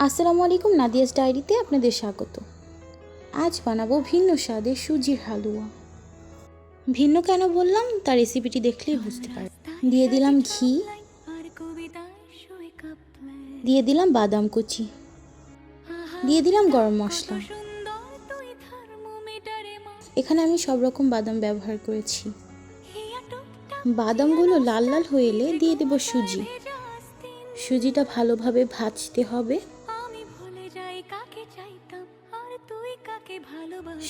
আসসালামু আলাইকুম, নাদিয়াস ডায়েরিতে আপনাদের স্বাগত। আজ বানাবো ভিন্ন স্বাদের সুজির হালুয়া। ভিন্ন কেন বললাম তা রেসিপিটি দেখলেই বুঝতে পারবেন। দিয়ে দিলাম ঘি, দিয়ে দিলাম বাদাম কুচি, দিয়ে দিলাম গরম মশলা। এখানে আমি সব রকম বাদাম ব্যবহার করেছি। বাদামগুলো লাল লাল হয়ে এলে দিয়ে দেব সুজি। সুজিটা ভালোভাবে ভাজতে হবে।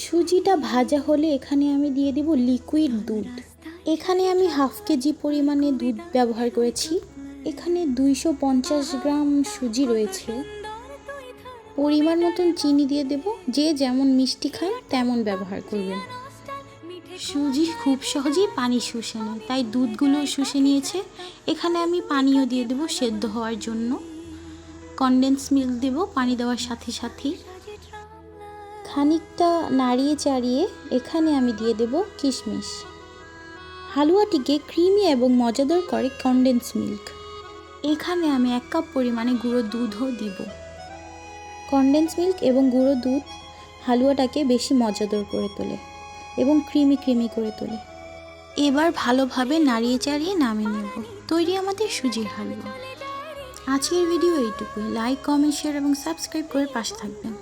সুজিটা ভাজা হলে এখানে আমি দিয়ে দেব লিকুইড দুধ। এখানে আমি হাফ কেজি পরিমাণে দুধ ব্যবহার করেছি। এখানে 250 গ্রাম সুজি রয়েছে। পরিমাণ মতন চিনি দিয়ে দেব, যে যেমন মিষ্টি খান তেমন ব্যবহার করবেন। সুজি খুব সহজেই পানি শুষে নেয়, তাই দুধগুলো শুষে নিয়েছে। এখানে আমি পানিও দিয়ে দেব সেদ্ধ হওয়ার জন্য। কনডেন্স মিল্ক দেব পানি দেওয়ার সাথে সাথেই। খানিকটা নাড়িয়ে চাড়িয়ে এখানে আমি দিয়ে দেব কিশমিশ। হালুয়াটিকে ক্রিমি এবং মজাদার করে কনডেন্স মিল্ক। এখানে আমি 1 কাপ পরিমাণে গুঁড়ো দুধও দিব। কনডেন্স মিল্ক এবং গুঁড়ো দুধ হালুয়াটাকে বেশি মজাদার করে তোলে এবং ক্রিমি ক্রিমি করে তোলে। এবার ভালোভাবে নাড়িয়ে চাড়িয়ে নামিয়ে নেব। তৈরি আমাদের সুজির হালুয়া। আজকের ভিডিও এইটুকুই। লাইক, কমেন্ট, শেয়ার এবং সাবস্ক্রাইব করে পাশে থাকবেন।